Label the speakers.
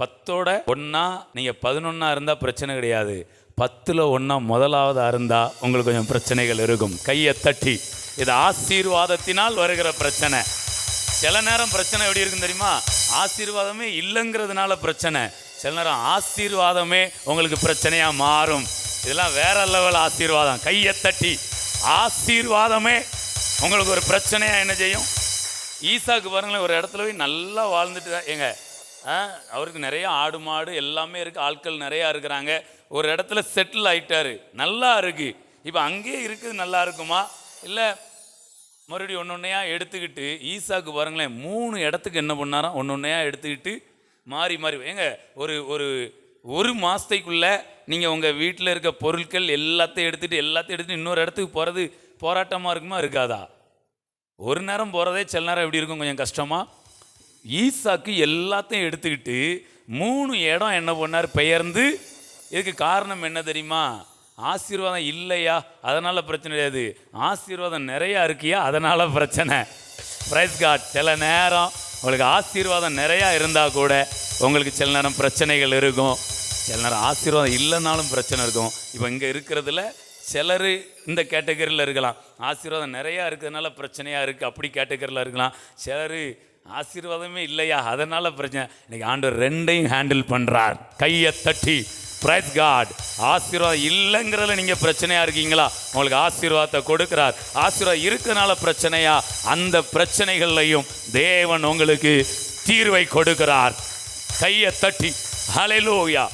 Speaker 1: 10ஓட 1 நீங்கள் 11 இருந்தால் பிரச்சனை கிடையாது. 10ல் 1 முதலாவதாக இருந்தால் உங்களுக்கு கொஞ்சம் பிரச்சனைகள் இருக்கும். கையை தட்டி, இது ஆசீர்வாதத்தினால் வருகிற பிரச்சனை. சில நேரம் பிரச்சனை எப்படி இருக்குன்னு தெரியுமா? ஆசீர்வாதமே இல்லைங்கிறதுனால பிரச்சனை. சில நேரம் ஆசீர்வாதமே உங்களுக்கு பிரச்சனையாக மாறும். இதெல்லாம் வேற லெவல் ஆசீர்வாதம். கையை தட்டி, ஆசீர்வாதமே உங்களுக்கு ஒரு பிரச்சனையாக என்ன செய்யும்? ஈசாக்கு பாருங்களேன், ஒரு இடத்துல போய் நல்லா வாழ்ந்துட்டு தான் ஏங்க, அவருக்கு நிறைய ஆடு மாடு எல்லாமே இருக்குது, ஆட்கள் நிறையா இருக்கிறாங்க. ஒரு இடத்துல செட்டில் ஆகிட்டாரு, நல்லா இருக்குது. இப்போ அங்கேயே இருக்குது, நல்லா இருக்குமா? இல்லை மறுபடியும் ஒன்றொன்னையா எடுத்துக்கிட்டு ஈசாக்கு பாருங்களேன் 3 இடத்துக்கு என்ன பண்ணாராம், ஒன்றொன்னையா எடுத்துக்கிட்டு மாறி மாறி. ஏங்க ஒரு மாதத்துக்குள்ளே நீங்கள் உங்கள் வீட்டில் இருக்க பொருட்கள் எல்லாத்தையும் எடுத்துகிட்டு இன்னொரு இடத்துக்கு போகிறது போராட்டமாக இருக்குமா இருக்காதா? ஒரு நேரம் போகிறதே சில நேரம் எப்படி இருக்கும், கொஞ்சம் கஷ்டமாக. ஈசாக்கு எல்லாத்தையும் எடுத்துக்கிட்டு 3 இடம் என்ன பண்ணார், பெயர்ந்து. இதுக்கு காரணம் என்ன தெரியுமா? ஆசீர்வாதம் இல்லையா அதனால் பிரச்சனை கிடையாது, ஆசீர்வாதம் நிறையா இருக்கியா அதனால் பிரச்சனை. Price cut. சில நேரம் உங்களுக்கு ஆசீர்வாதம் நிறையா இருந்தால் கூட உங்களுக்கு சில நேரம் பிரச்சனைகள் இருக்கும். சில நேரம் ஆசீர்வாதம் இல்லைனாலும் பிரச்சனை இருக்கும். இப்போ இங்கே இருக்கிறதுல சிலர் இந்த கேட்டகரியில் இருக்கலாம். ஆசீர்வாதம் நிறையா இருக்கிறதுனால பிரச்சனையாக இருக்குது, அப்படி கேட்டகரியில் இருக்கலாம். சிலர் ஆசீர்வாதமே இல்லையா அதனால் பிரச்சனை. இன்றைக்கி ஆண்டவர் 2ஐயும் ஹேண்டில் பண்ணுறார். கையை தட்டி பிரைஸ் காட். ஆசீர்வாதம் இல்லைங்கிறதுல நீங்கள் பிரச்சனையாக இருக்கீங்களா? உங்களுக்கு ஆசீர்வாதத்தை கொடுக்குறார். ஆசீர்வாதம் இருக்கிறதுனால பிரச்சனையா? அந்த பிரச்சனைகள்லையும் தேவன் உங்களுக்கு தீர்வை கொடுக்கிறார். கையை தட்டி ஹல்லேலூயா.